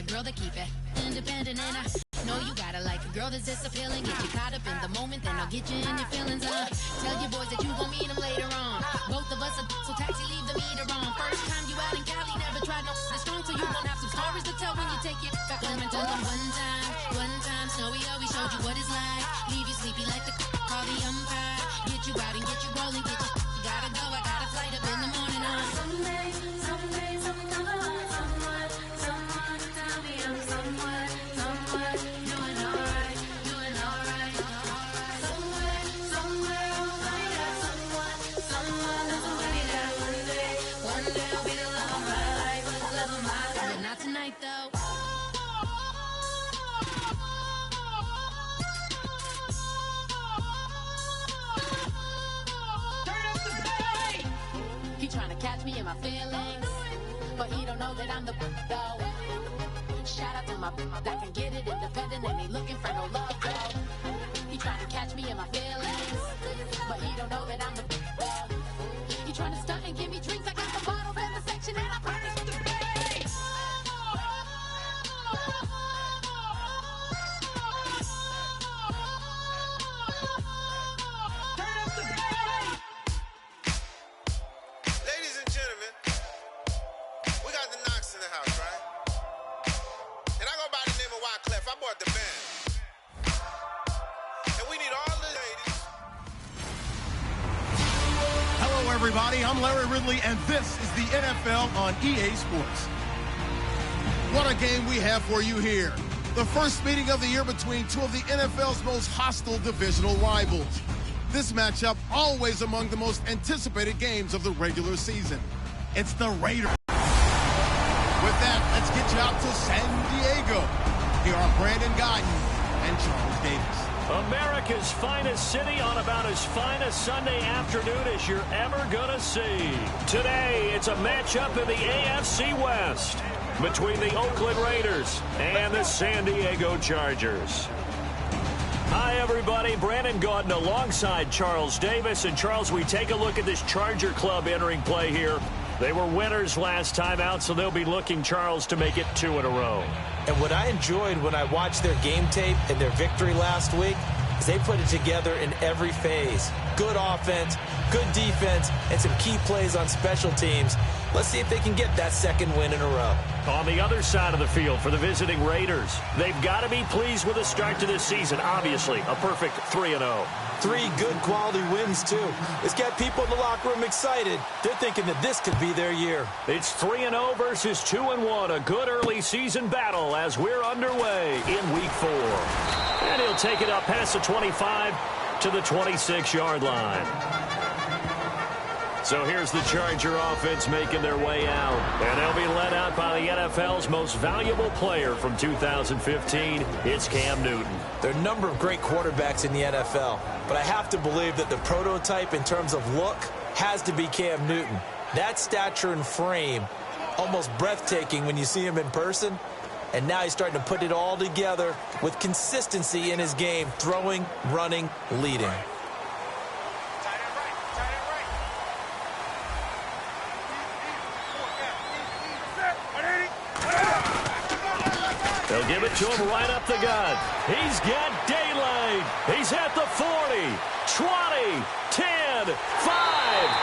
girl that keep it independent, and I know you gotta like a girl that's this appealing. Get you caught up in the moment, then I'll get you in your feelings. Tell your boys that you gon' meet them later on. Both of us are so taxi, leave the meter on. First time you out in Cali, never tried no strong, so you gon' have some stories to tell when you take it back home and tell them one time, Snowy always showed you what it's like. Leave you sleepy like the call the umpire. Get you out and get you rolling, get you gotta go. I got a flight up in the morning on someday, something come along, someone to tell me I'm someone doing alright. Somewhere I'll find out someone that's gonna be there one day I'll be the love of my life, but not tonight though. Trying to catch me in my feelings, but he don't know that I'm the though. Shout out to my that can get it independent and ain't looking for no love though. He trying to catch me in my feelings, but he don't know that I'm the though. He trying to stunt and give me drinks. I got the bottles in the section and I promise to pay. Everybody, I'm Larry Ridley, and this is the NFL on EA Sports. What a game we have for you here. The first meeting of the year between two of the NFL's most hostile divisional rivals. This matchup always among the most anticipated games of the regular season. It's the Raiders. With that, let's get you out to San Diego. Here are Brandon Gaudin and Charles Davis. America's finest city on about as fine a Sunday afternoon as you're ever gonna see. Today, it's a matchup in the AFC West between the Oakland Raiders and the San Diego Chargers. Hi, everybody. Brandon Gaudin alongside Charles Davis. And, Charles, we take a look at this Charger club entering play here. They were winners last time out, so they'll be looking, Charles, to make it 2 in a row. And what I enjoyed when I watched their game tape and their victory last week is they put it together in every phase. Good offense, good defense, and some key plays on special teams. Let's see if they can get that second win in a row. On the other side of the field for the visiting Raiders, they've got to be pleased with the start to this season. Obviously, a perfect 3-0. 3 good quality wins, too. It's got people in the locker room excited. They're thinking that this could be their year. It's 3-0 versus 2-1. A good early season battle as we're underway in Week 4. And he'll take it up past the 25 to the 26-yard line. So here's the Charger offense making their way out. And they'll be led out by the NFL's most valuable player from 2015. It's Cam Newton. There are a number of great quarterbacks in the NFL, but I have to believe that the prototype in terms of look has to be Cam Newton. That stature and frame, almost breathtaking when you see him in person. And now he's starting to put it all together with consistency in his game, throwing, running, leading. They'll give it to him right up the gut. He's got daylight. He's at the 40, 20, 10, 5,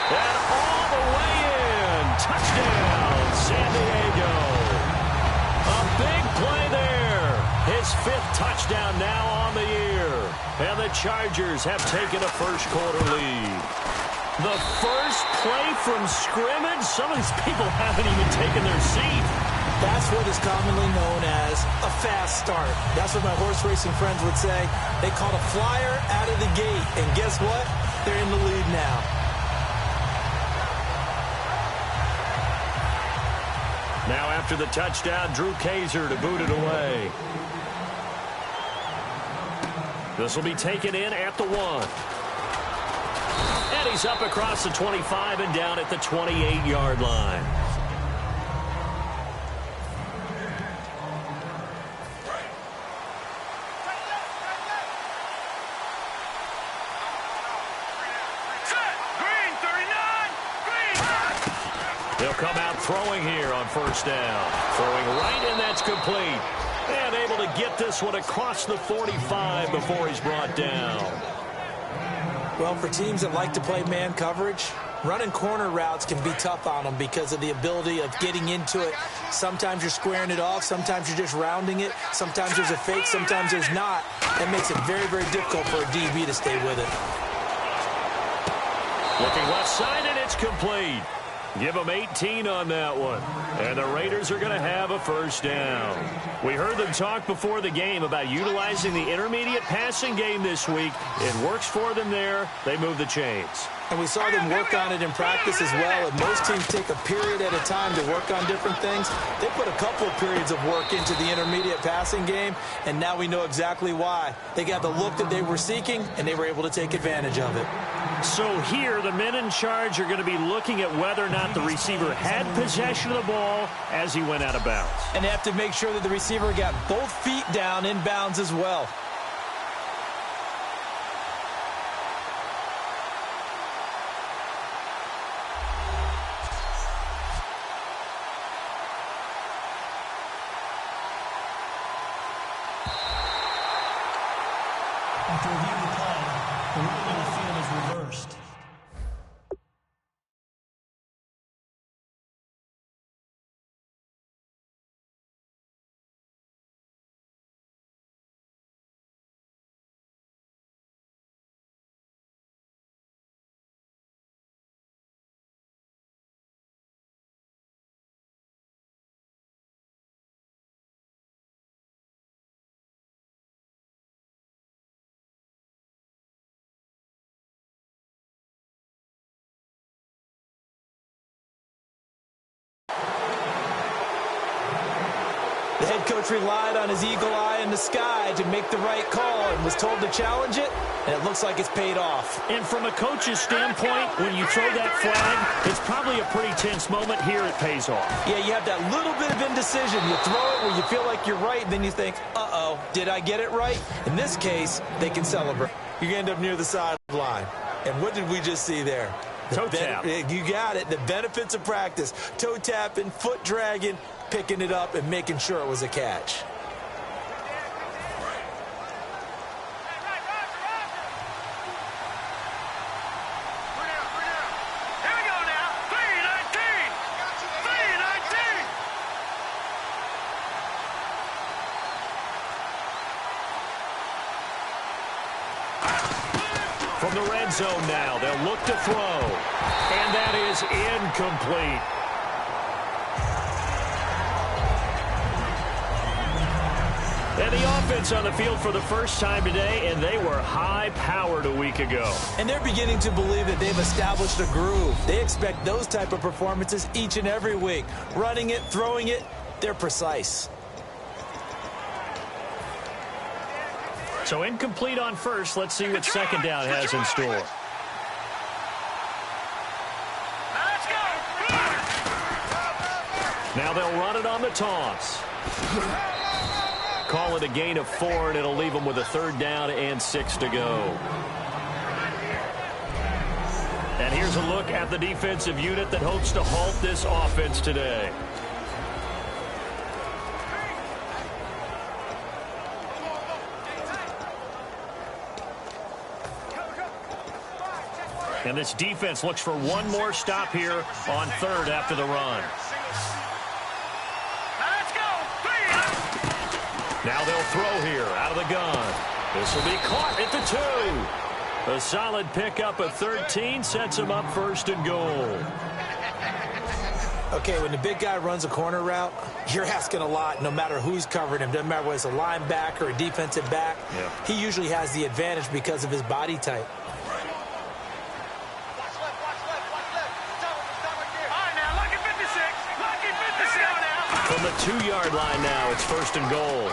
and all the way in. Touchdown, San Diego. A big play there. His 5th touchdown now on the year. And the Chargers have taken a first-quarter lead. The first play from scrimmage? Some of these people haven't even taken their seat. That's what is commonly known as a fast start. That's what my horse racing friends would say. They caught a flyer out of the gate, and guess what? They're in the lead now. Now after the touchdown, Drew Kaiser to boot it away. This will be taken in at the 1. And he's up across the 25 and down at the 28-yard line. They'll come out throwing here on first down. Throwing right, and that's complete. And able to get this one across the 45 before he's brought down. Well, for teams that like to play man coverage, running corner routes can be tough on them because of the ability of getting into it. Sometimes you're squaring it off. Sometimes you're just rounding it. Sometimes there's a fake. Sometimes there's not. That makes it very, very difficult for a DB to stay with it. Looking left side, and it's complete. Give them 18 on that one. And the Raiders are going to have a first down. We heard them talk before the game about utilizing the intermediate passing game this week. It works for them there. They move the chains. And we saw them work on it in practice as well. And most teams take a period at a time to work on different things. They put a couple of periods of work into the intermediate passing game, and now we know exactly why. They got the look that they were seeking, and they were able to take advantage of it. So here, the men in charge are going to be looking at whether or not the receiver had possession of the ball as he went out of bounds. And they have to make sure that the receiver got both feet down in bounds as well. After reviewing the play, the ruling on the field is reversed. The head coach relied on his eagle eye in the sky to make the right call and was told to challenge it, and it looks like it's paid off. And from a coach's standpoint, when you throw that flag, it's probably a pretty tense moment. Here it pays off. Yeah, you have that little bit of indecision. You throw it where you feel like you're right, and then you think, uh-oh, did I get it right? In this case, they can celebrate. You end up near the sideline. And what did we just see there? Toe tap. You got it. The benefits of practice. Toe tapping, foot dragging, picking it up, and making sure it was a catch. From the red zone now, they'll look to throw. And that is incomplete. And the offense on the field for the first time today, and they were high-powered a week ago. And they're beginning to believe that they've established a groove. They expect those type of performances each and every week. Running it, throwing it, they're precise. So incomplete on first. Let's see what second down has in store. Now they'll run it on the toss. Call it a gain of 4, and it'll leave them with a third down and 6 to go. And here's a look at the defensive unit that hopes to halt this offense today. And this defense looks for one more stop here on third after the run. Now they'll throw here out of the gun. This will be caught at the 2. A solid pickup of 13 sets him up first and goal. Okay, when the big guy runs a corner route, you're asking a lot no matter who's covering him. Doesn't matter whether it's a linebacker or a defensive back. Yeah. He usually has the advantage because of his body type. From the 2-yard line now, it's first and goal.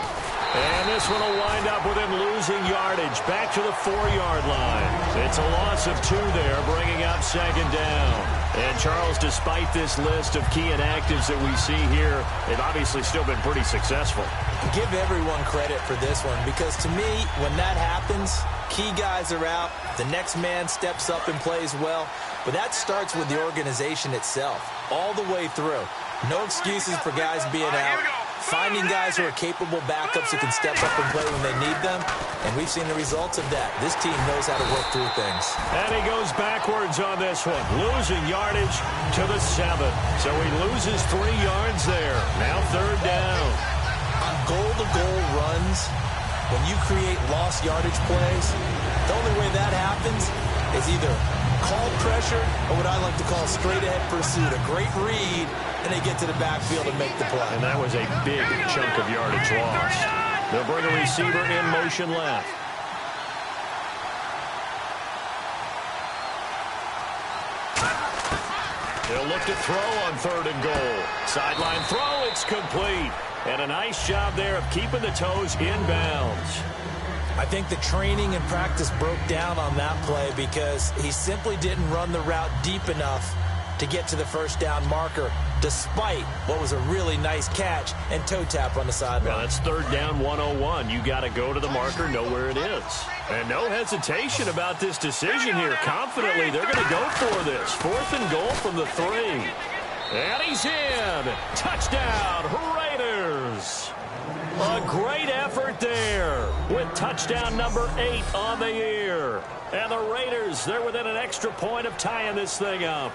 And this one will wind up with him losing yardage back to the 4-yard line. It's a loss of 2 there, bringing up second down. And, Charles, despite this list of key inactives that we see here, they've obviously still been pretty successful. Give everyone credit for this one because, to me, when that happens, key guys are out, the next man steps up and plays well. But that starts with the organization itself, all the way through. No excuses for guys being out. Finding guys who are capable backups who can step up and play when they need them. And we've seen the results of that. This team knows how to work through things. And he goes backwards on this one, losing yardage to the 7. So he loses 3 yards there. Now 3rd down. On goal-to-goal runs, when you create lost yardage plays, the only way that happens is either called pressure or what I like to call straight-ahead pursuit. A great read, and they get to the backfield and make the play. And that was a big chunk of yardage lost. They'll bring a receiver in motion left. They'll look to throw on 3rd and goal. Sideline throw, it's complete. And a nice job there of keeping the toes in bounds. I think the training and practice broke down on that play because he simply didn't run the route deep enough to get to the 1st down marker, despite what was a really nice catch and toe tap on the sideline. Well, that's 3rd down 101. You got to go to the marker, know where it is. And no hesitation about this decision here. Confidently, they're going to go for this. 4th and goal from the 3. And he's in. Touchdown, Raiders. A great effort there with touchdown number 8 on the year. And the Raiders, they're within an extra point of tying this thing up.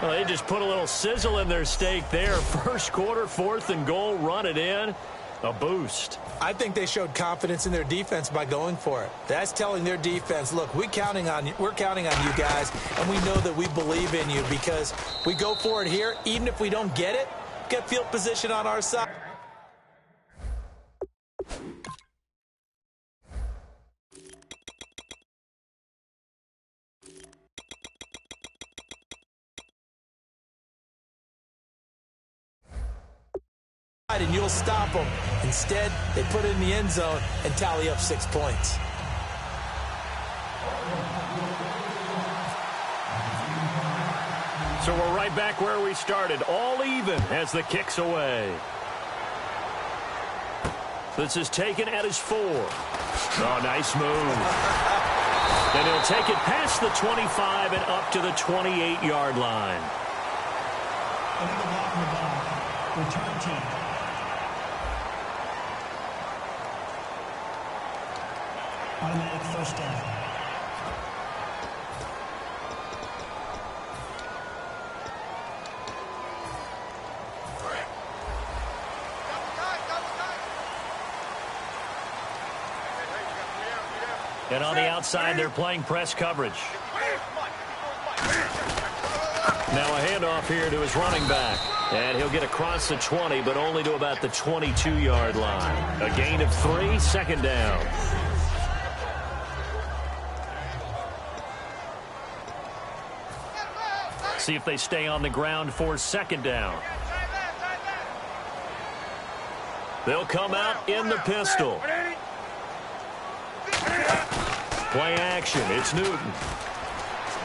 Well, they just put a little sizzle in their steak there. 1st quarter, 4th and goal, run it in. A boost. I think they showed confidence in their defense by going for it. That's telling their defense, look, we're counting on you guys, and we know that we believe in you because we go for it here. Even if we don't get it, get field position on our side. And you'll stop them. Instead, they put it in the end zone and tally up 6 points. So we're right back where we started, all even as the kick's away. This is taken at his 4. Oh, nice move. Then he'll take it past the 25 and up to the 28-yard line. Under the block on the ball. Return team. Automatic 1st down. And on the outside, they're playing press coverage. Now a handoff here to his running back. And he'll get across the 20, but only to about the 22-yard line. A gain of 3, 2nd down. See if they stay on the ground for 2nd down. They'll come out in the pistol. Play action. It's Newton.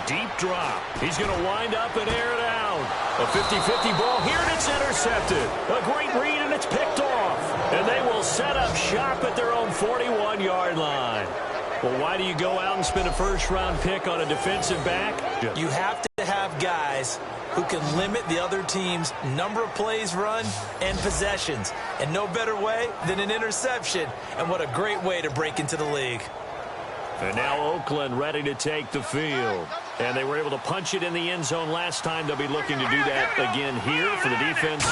Deep drop. He's going to wind up and air it out. A 50-50 ball here, and it's intercepted. A great read, and it's picked off. And they will set up shop at their own 41-yard line. Well, why do you go out and spend a 1st-round pick on a defensive back? You have to have guys who can limit the other team's number of plays run and possessions. And no better way than an interception. And what a great way to break into the league. And now Oakland ready to take the field. And they were able to punch it in the end zone last time. They'll be looking to do that again here for the defense.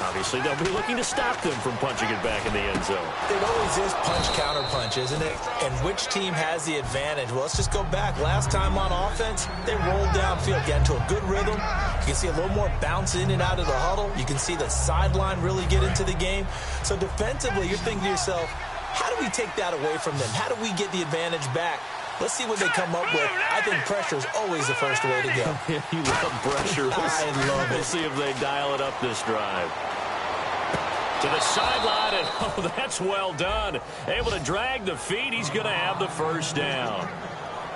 Obviously, they'll be looking to stop them from punching it back in the end zone. It always is punch-counter-punch, isn't it? And which team has the advantage? Well, let's just go back. Last time on offense, they rolled downfield, got into a good rhythm. You can see a little more bounce in and out of the huddle. You can see the sideline really get into the game. So defensively, you're thinking to yourself, how do we take that away from them? How do we get the advantage back? Let's see what they come up with. I think pressure is always the first way to go. You love pressure. I love it. We'll see if they dial it up this drive. To the sideline, and oh, that's well done. Able to drag the feet. He's going to have the 1st down.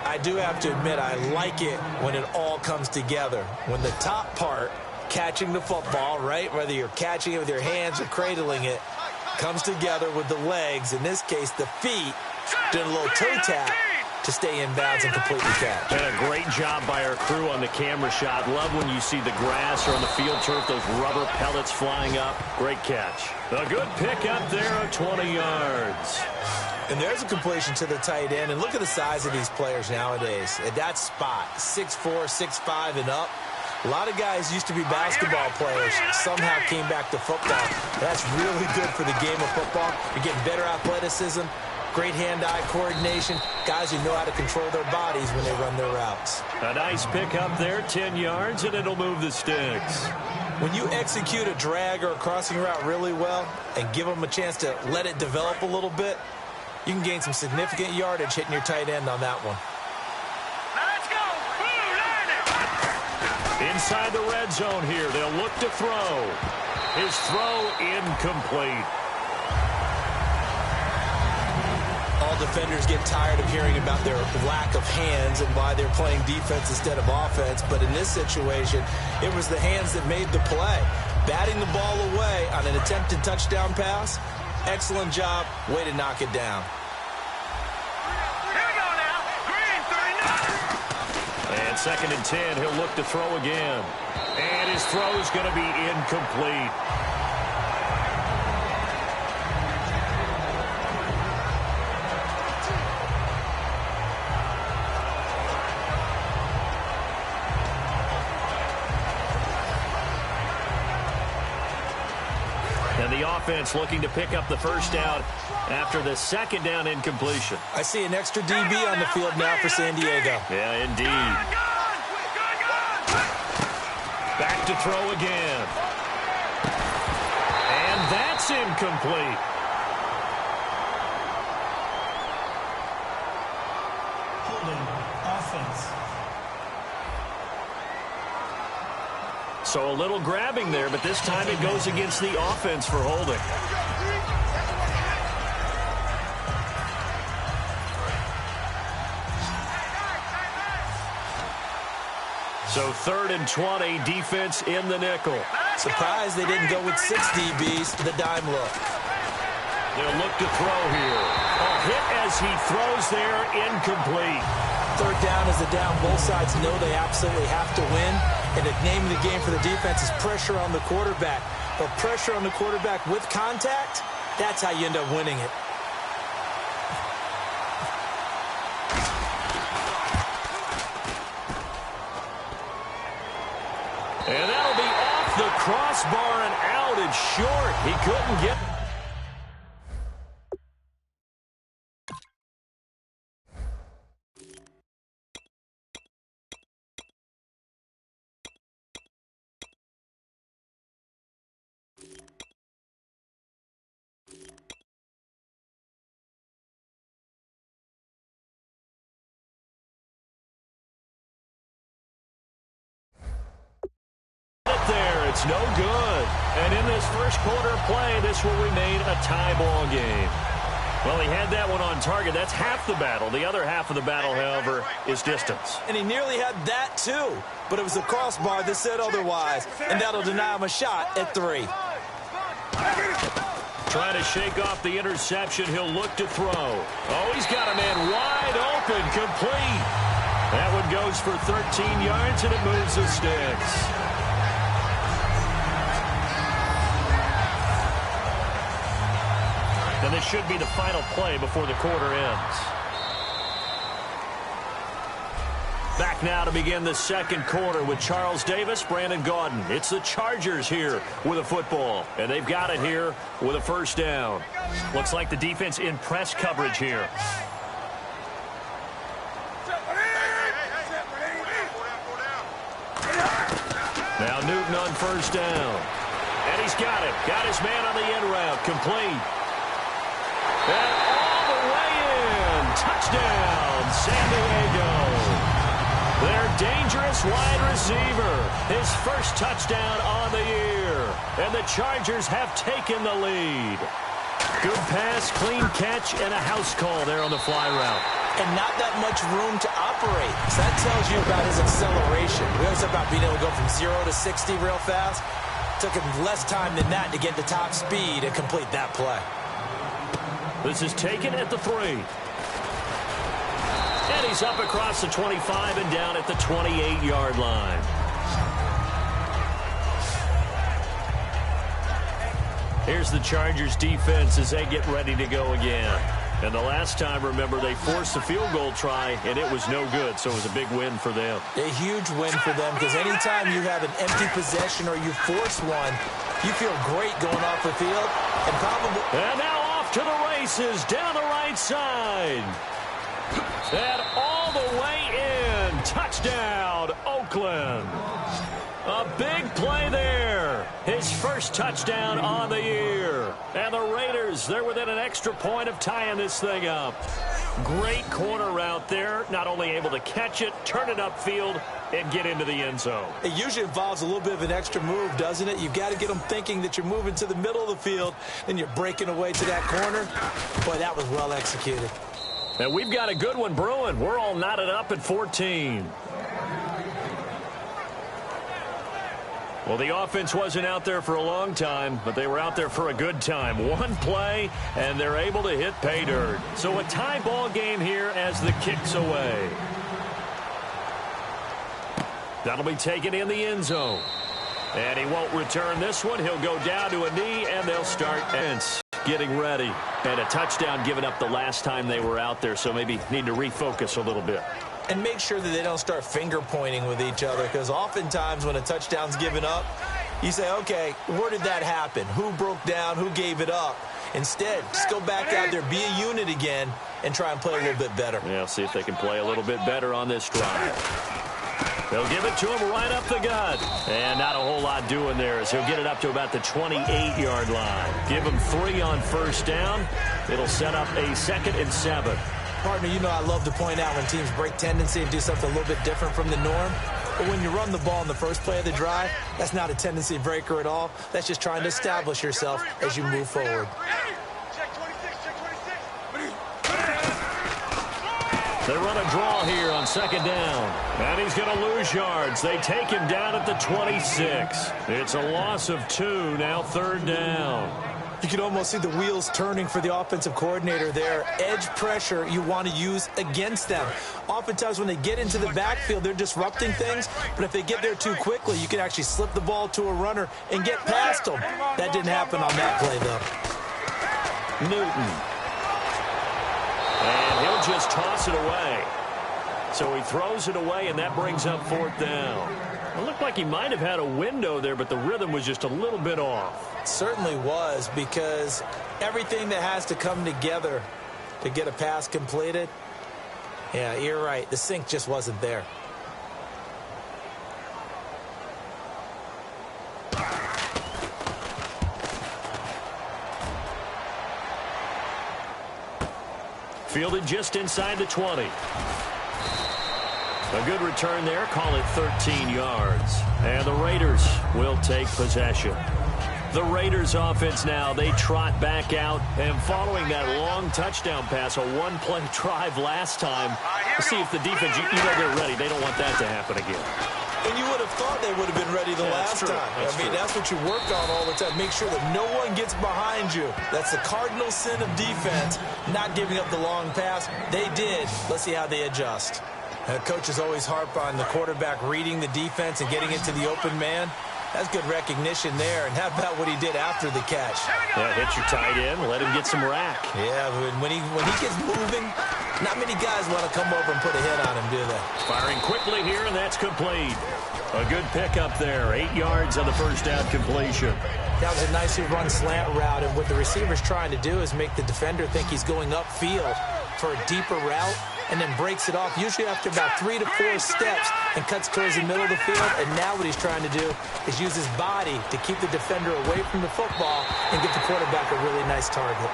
I do have to admit, I like it when it all comes together. When the top part, catching the football, right, whether you're catching it with your hands or cradling it, comes together with the legs, in this case the feet, doing a little toe tap to stay in bounds and complete the catch. And a great job by our crew on the camera shot. Love when you see the grass or on the field turf, those rubber pellets flying up. Great catch. A good pick up there of 20 yards. And there's a completion to the tight end. And look at the size of these players nowadays. At that spot, 6'4", 6'5", and up. A lot of guys used to be basketball players, somehow came back to football. That's really good for the game of football. You're getting better athleticism, great hand-eye coordination, guys who know how to control their bodies when they run their routes. A nice pick up there, 10 yards, and it'll move the sticks. When you execute a drag or a crossing route really well and give them a chance to let it develop a little bit, you can gain some significant yardage hitting your tight end on that one. Inside the red zone here, they'll look to throw. His throw incomplete. All defenders get tired of hearing about their lack of hands and why they're playing defense instead of offense. But in this situation, it was the hands that made the play. Batting the ball away on an attempted touchdown pass. Excellent job. Way to knock it down. And 2nd and 10, he'll look to throw again. And his throw is going to be incomplete. And the offense looking to pick up the first down after the 2nd down incompletion. I see an extra DB on the field now for San Diego. Yeah, indeed. Back to throw again. And that's incomplete. Holding offense. So a little grabbing there, but this time it goes against the offense for holding. So 3rd and 20, defense in the nickel. Surprised they didn't go with 6 DBs, the dime look. They'll look to throw here. A hit as he throws there, incomplete. 3rd down is a down. Both sides know they absolutely have to win. And the name of the game for the defense is pressure on the quarterback. But pressure on the quarterback with contact, that's how you end up winning it. And that'll be off the crossbar and out. It's short. He couldn't get it. There, it's no good. And in this first quarter of play, this will remain a tie ball game. Well, he had that one on target. That's half the battle. The other half of the battle, however, is distance. And he nearly had that, too. But it was a crossbar that said otherwise. And that'll deny him a shot at 3. Trying to shake off the interception. He'll look to throw. Oh, he's got a man wide open, complete. That one goes for 13 yards, and it moves the sticks. And this should be the final play before the quarter ends. Back now to begin the second quarter with Charles Davis, Brandon Gaudin. It's the Chargers here with a football, and they've got it here with a first down. Looks like the defense in press coverage here. Now Newton on first down. And he's got it. Got his man on the end route. Complete. And all the way in. Touchdown, San Diego. Their dangerous wide receiver. His first touchdown on the year. And the Chargers have taken the lead. Good pass, clean catch, and a house call there on the fly route. And not that much room to operate. separate. So that tells you about his acceleration. We always talk about being able to go from 0 to 60 real fast. Took him less time than that to get to top speed and complete that play. This is taken at the 3. And he's up across the 25 and down at the 28-yard line. Here's the Chargers defense as they get ready to go again. And the last time, remember, they forced a field goal try, and it was no good, so it was a big win for them. A huge win for them, because anytime you have an empty possession or you force one, you feel great going off the field. And now off to the races down the right side. And all the way in. Touchdown, Oakland. A big play there. His first touchdown on the year. And the Raiders, they're within an extra point of tying this thing up. Great corner route there. Not only able to catch it, turn it upfield, and get into the end zone. It usually involves a little bit of an extra move, doesn't it? You've got to get them thinking that you're moving to the middle of the field, and you're breaking away to that corner. Boy, that was well executed. And we've got a good one brewing. We're all knotted up at 14. Well, the offense wasn't out there for a long time, but they were out there for a good time. One play, and they're able to hit pay dirt. So a tie ball game here as the kick's away. That'll be taken in the end zone. And he won't return this one. He'll go down to a knee, and they'll start getting ready. And a touchdown given up the last time they were out there, so maybe need to refocus a little bit. And make sure that they don't start finger-pointing with each other, because oftentimes when a touchdown's given up, you say, okay, where did that happen? Who broke down? Who gave it up? Instead, just go back out there, be a unit again, and try and play a little bit better. Yeah, see if they can play a little bit better on this drive. They'll give it to him right up the gut. And not a whole lot doing there as he'll get it up to about the 28-yard line. Give him 3 on first down. It'll set up a 2nd and 7. Partner, you know I love to point out when teams break tendency and do something a little bit different from the norm. But when you run the ball in the first play of the drive, that's not a tendency breaker at all. That's just trying to establish yourself as you move forward. They run a draw here on 2nd down. And he's going to lose yards. They take him down at the 26. It's a loss of 2, now 3rd down. You can almost see the wheels turning for the offensive coordinator there. Edge pressure you want to use against them. Oftentimes when they get into the backfield, they're disrupting things. But if they get there too quickly, you can actually slip the ball to a runner and get past them. That didn't happen on that play, though. Newton. And he'll just toss it away. So he throws it away, and that brings up 4th down. It looked like he might have had a window there, but the rhythm was just a little bit off. It certainly was, because everything that has to come together to get a pass completed, yeah, you're right. The sync just wasn't there. Fielded just inside the 20. A good return there. Call it 13 yards. And the Raiders will take possession. The Raiders offense now, they trot back out. And following that long touchdown pass, a one-play drive last time, let's see if the defense, you know they're ready. They don't want that to happen again. And you would have thought they would have been ready the last time. That's what you work on all the time. Make sure that no one gets behind you. That's the cardinal sin of defense, not giving up the long pass. They did. Let's see how they adjust. Coaches always harp on the quarterback reading the defense and getting it to the open man. That's good recognition there. And how about what he did after the catch? Yeah, hit your tight end, let him get some rack. Yeah, when he gets moving, not many guys want to come over and put a hit on him, do they? Firing quickly here, and that's complete. A good pickup there. 8 yards on the first down completion. That was a nicely run slant route, and what the receiver's trying to do is make the defender think he's going upfield for a deeper route, and then breaks it off, usually after about 3 to 4 steps, and cuts towards the middle of the field. And now what he's trying to do is use his body to keep the defender away from the football and get the quarterback a really nice target.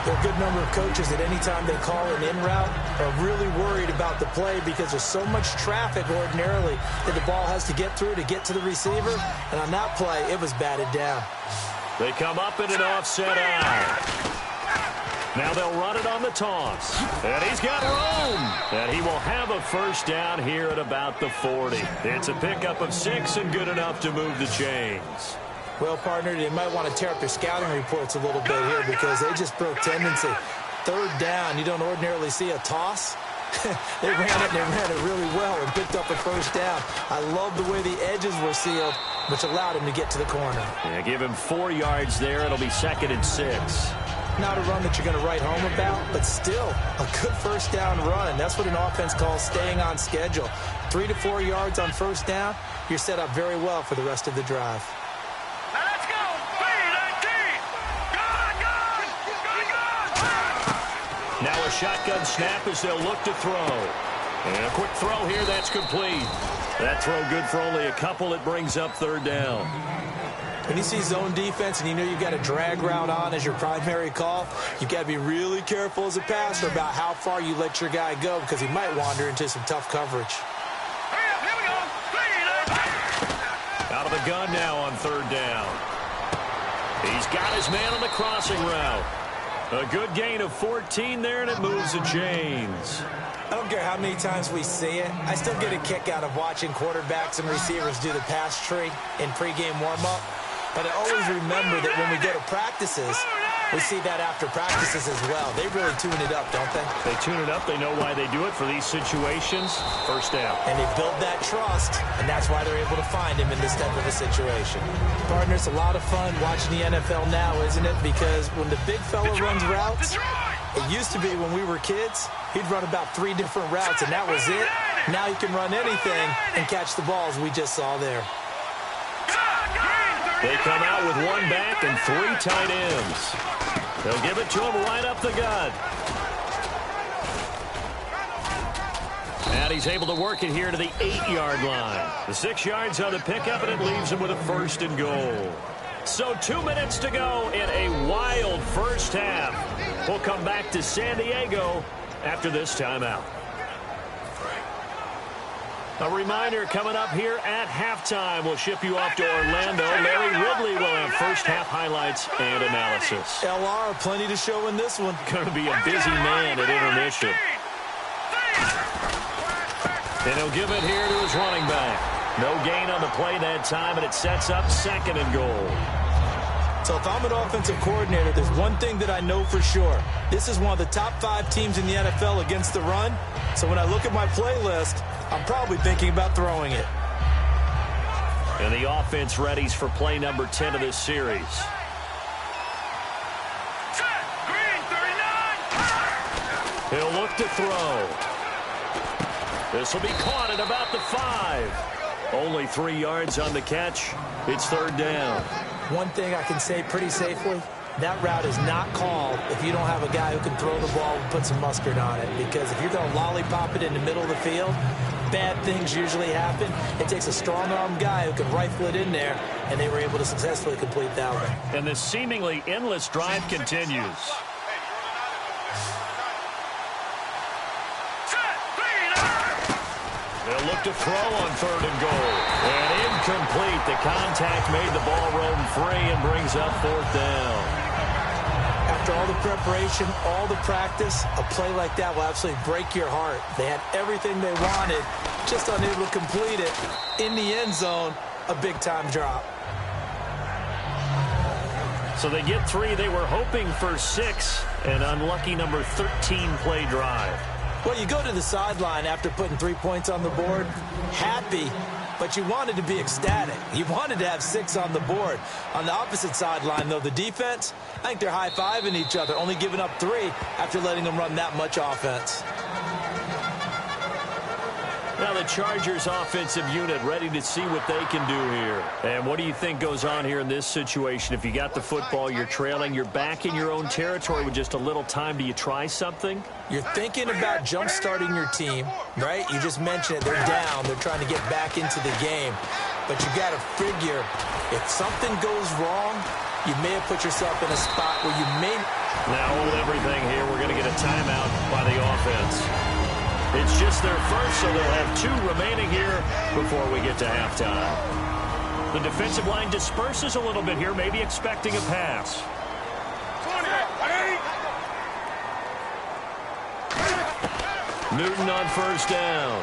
There are a good number of coaches that anytime they call an in route are really worried about the play, because there's so much traffic ordinarily that the ball has to get through to get to the receiver. And on that play, it was batted down. They come up in an offset eye. Now they'll run it on the toss. And he's got room. And he will have a first down here at about the 40. It's a pickup of 6 and good enough to move the chains. Well, partner, they might want to tear up their scouting reports a little bit here because they just broke tendency. Third down, you don't ordinarily see a toss. They ran it, and they ran it really well and picked up a first down. I love the way the edges were sealed, which allowed him to get to the corner. Yeah, give him 4 yards there. It'll be 2nd and 6. Not a run that you're going to write home about, but still a good first down run. That's what an offense calls staying on schedule. 3 to 4 yards on first down, you're set up very well for the rest of the drive. Now let's go! 3-19! Go! Now a shotgun snap as they'll look to throw. And a quick throw here, that's complete. That throw good for only a couple. It brings up 3rd down. When you see zone defense and you know you've got a drag route on as your primary call, you've got to be really careful as a passer about how far you let your guy go because he might wander into some tough coverage. Here we go! 3-19! Out of the gun now on 3rd down. He's got his man on the crossing route. A good gain of 14 there, and it moves the chains. I don't care how many times we see it. I still get a kick out of watching quarterbacks and receivers do the pass tree in pregame warm-up. But I always remember that when we go to practices, we see that after practices as well. They really tune it up, don't they? They tune it up. They know why they do it for these situations. First down. And they build that trust, and that's why they're able to find him in this type of a situation. Partner, it's a lot of fun watching the NFL now, isn't it? Because when the big fella runs routes, it used to be when we were kids, he'd run about 3 different routes, and that was it. Now he can run anything and catch the balls we just saw there. They come out with 1 back and 3 tight ends. They'll give it to him right up the gut. And he's able to work it here to the 8-yard line. The 6 yards on the pickup, and it leaves him with a 1st and goal. So 2 minutes to go in a wild first half. We'll come back to San Diego after this timeout. A reminder coming up here at halftime. We'll ship you off to Orlando. Larry Ridley will have first half highlights and analysis. LR, plenty to show in this one. Going to be a busy man at intermission. And he'll give it here to his running back. No gain on the play that time, and it sets up 2nd and goal. So if I'm an offensive coordinator, there's one thing that I know for sure. This is one of the top 5 teams in the NFL against the run. So when I look at my playlist, I'm probably thinking about throwing it. And the offense readies for play number 10 of this series. Green 39! He'll look to throw. This will be caught at about the 5. Only 3 yards on the catch. It's 3rd down. One thing I can say pretty safely, that route is not called if you don't have a guy who can throw the ball and put some mustard on it. Because if you're going to lollipop it in the middle of the field, bad things usually happen. It takes a strong-arm guy who can rifle it in there, and they were able to successfully complete that one. And this seemingly endless drive continues. They'll look to throw on 3rd and goal. And incomplete. The contact made the ball roam free and brings up 4th down. After all the preparation, all the practice, a play like that will absolutely break your heart. They had everything they wanted, just unable to complete it. In the end zone, a big-time drop. So they get 3. They were hoping for 6. An unlucky number 13 play drive. Well, you go to the sideline after putting 3 points on the board, happy, but you wanted to be ecstatic. You wanted to have 6 on the board. On the opposite sideline, though, the defense, I think they're high-fiving each other, only giving up 3 after letting them run that much offense. Now the Chargers offensive unit ready to see what they can do here. And what do you think goes on here in this situation? If you got the football, you're trailing, you're back in your own territory with just a little time. Do you try something? You're thinking about jump-starting your team, right? You just mentioned it. They're down. They're trying to get back into the game. But you got to figure, if something goes wrong, you may have put yourself in a spot where you may... Now hold everything here. We're going to get a timeout by the offense. It's just their first, so they'll have 2 remaining here before we get to halftime. The defensive line disperses a little bit here, maybe expecting a pass. Newton on first down.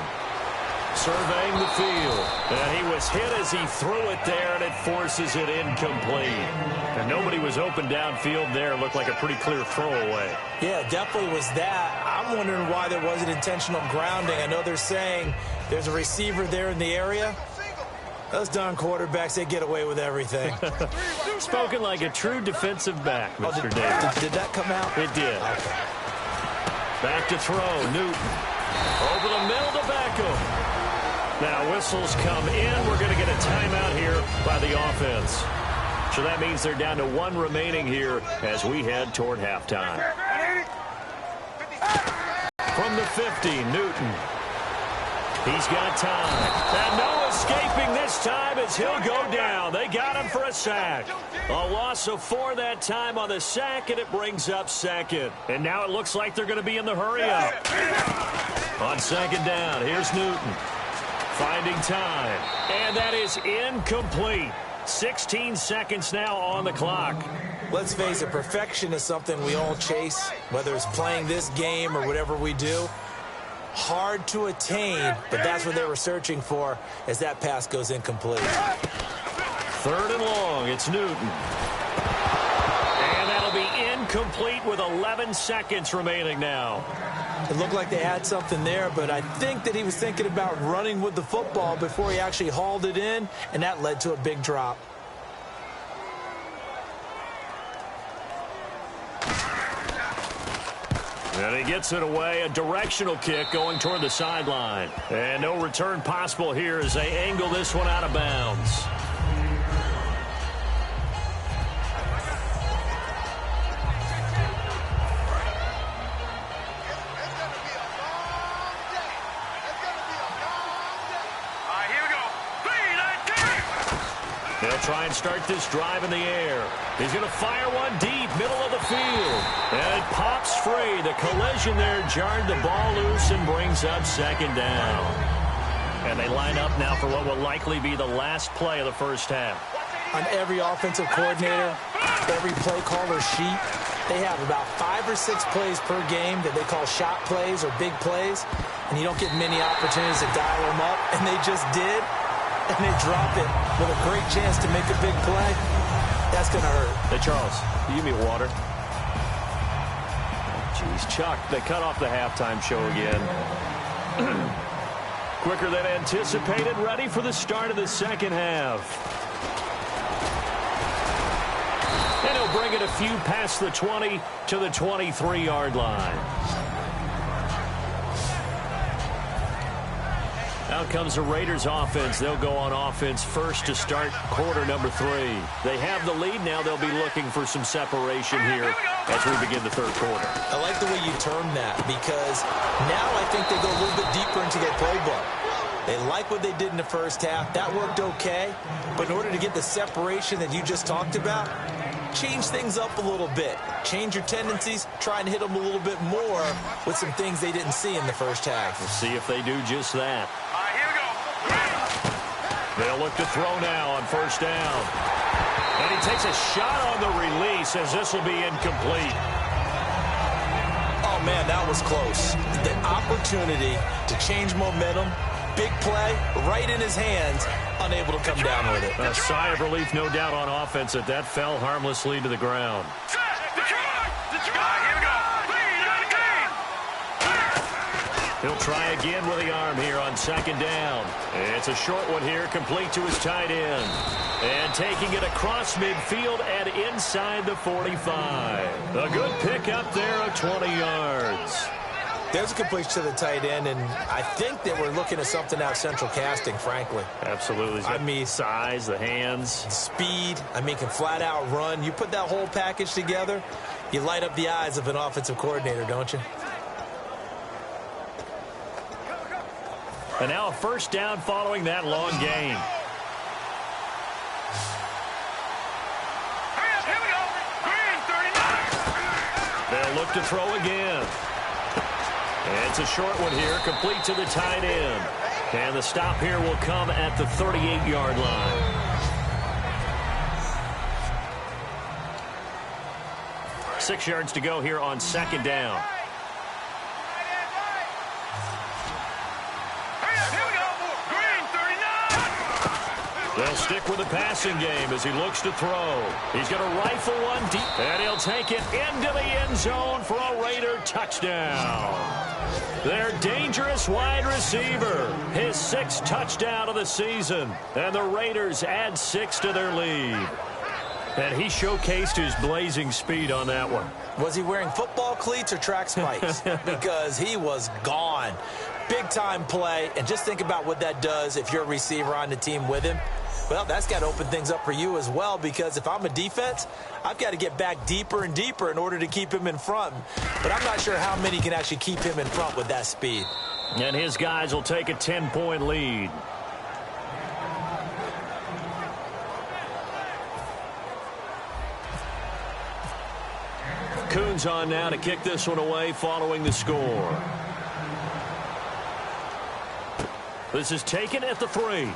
Surveying the field. And he was hit as he threw it there, and it forces it incomplete. And nobody was open downfield there. Looked like a pretty clear throwaway. Yeah, definitely was that. I'm wondering why there wasn't intentional grounding. I know they're saying there's a receiver there in the area. Those darn quarterbacks, they get away with everything. Spoken like a true defensive back, Mr. Davis. Did that come out? It did. Okay. Back to throw. Newton. Over the middle to Beckham. Now whistles come in. We're going to get a timeout here by the offense. So that means they're down to 1 remaining here as we head toward halftime. From the 50, Newton. He's got time. And no escaping this time as he'll go down. They got him for a sack. A loss of 4 that time on the sack, and it brings up second. And now it looks like they're going to be in the hurry-up. On second down, here's Newton. Finding time. And that is incomplete. 16 seconds now on the clock. Let's face it, perfection is something we all chase, whether it's playing this game or whatever we do. Hard to attain, but that's what they were searching for as that pass goes incomplete. 3rd and long, it's Newton. And that'll be incomplete with 11 seconds remaining now. It looked like they had something there, but I think that he was thinking about running with the football before he actually hauled it in, and that led to a big drop. And he gets it away, a directional kick going toward the sideline. And no return possible here as they angle this one out of bounds. They'll try and start this drive in the air. He's going to fire one deep, middle of the field. And it pops free. The collision there jarred the ball loose and brings up second down. And they line up now for what will likely be the last play of the first half. On every offensive coordinator, every play caller sheet, they have about 5 or 6 plays per game that they call shot plays or big plays. And you don't get many opportunities to dial them up, and they just did. And they drop it with a great chance to make a big play. That's going to hurt. Hey, Charles, you give me water. Jeez, Chuck, they cut off the halftime show again. Quicker than anticipated, ready for the start of the second half. And he'll bring it a few past the 20 to the 23-yard line. Out comes the Raiders offense. They'll go on offense first to start quarter number 3. They have the lead now. They'll be looking for some separation here as we begin the third quarter. I like the way you term that because now I think they go a little bit deeper into their playbook. They like what they did in the first half. That worked okay. But in order to get the separation that you just talked about, change things up a little bit. Change your tendencies. Try and hit them a little bit more with some things they didn't see in the first half. We'll see if they do just that. They'll look to throw now on first down. And he takes a shot on the release as this will be incomplete. Oh, man, that was close. The opportunity to change momentum, big play, right in his hands, unable to come down with it. A sigh of relief, no doubt, on offense that that fell harmlessly to the ground. He'll try again with the arm here on second down. It's a short one here, complete to his tight end. And taking it across midfield and inside the 45. A good pick up there of 20 yards. There's a completion to the tight end, and I think that we're looking at something out central casting, frankly. Absolutely. I mean, size, the hands. Speed. I mean, can flat out run. You put that whole package together, you light up the eyes of an offensive coordinator, don't you? And now a first down following that long gain. Here we go. Green, 39. They'll look to throw again. It's a short one here, complete to the tight end. And the stop here will come at the 38-yard line. Six yards to go here on second down. They'll stick with the passing game as he looks to throw. He's going to rifle one deep, and he'll take it into the end zone for a Raider touchdown. Their dangerous wide receiver, his 6th touchdown of the season, and the Raiders add 6 to their lead. And he showcased his blazing speed on that one. Was he wearing football cleats or track spikes? Because he was gone. Big-time play, and just think about what that does if you're a receiver on the team with him. Well, that's got to open things up for you as well, because if I'm a defense, I've got to get back deeper and deeper in order to keep him in front. But I'm not sure how many can actually keep him in front with that speed. And his guys will take a 10-point lead. Coons on now to kick this one away following the score. This is taken at the 3.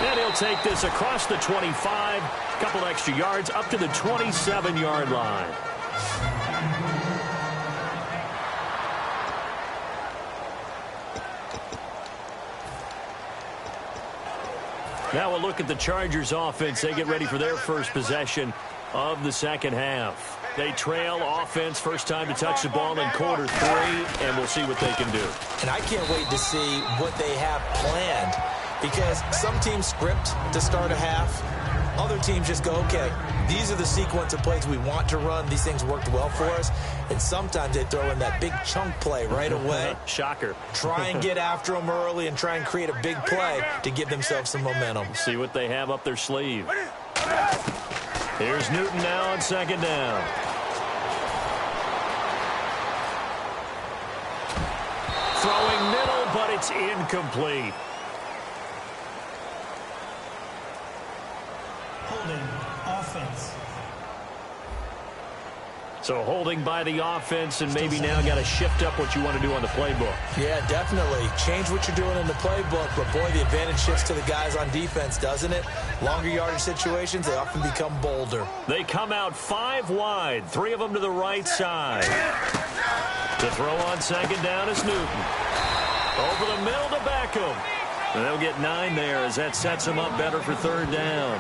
And he'll take this across the 25, a couple extra yards, up to the 27-yard line. Now we'll look at the Chargers offense. They get ready for their first possession of the second half. They trail offense, first time to touch the ball in quarter 3, and we'll see what they can do. And I can't wait to see what they have planned, because some teams script to start a half. Other teams just go, okay, these are the sequence of plays we want to run. These things worked well for us. And sometimes they throw in that big chunk play right away. Shocker. Try and get after them early and try and create a big play to give themselves some momentum. See what they have up their sleeve. Here's Newton now on second down. Throwing middle, but it's incomplete. Holding offense. So holding by the offense, and maybe now got to shift up what you want to do on the playbook. Yeah, definitely. Change what you're doing in the playbook, but boy, the advantage shifts to the guys on defense, doesn't it? Longer yardage situations, they often become bolder. They come out 5 wide, 3 of them to the right side. To throw on second down is Newton. Over the middle to Beckham. And they'll get 9 there as that sets him up better for third down.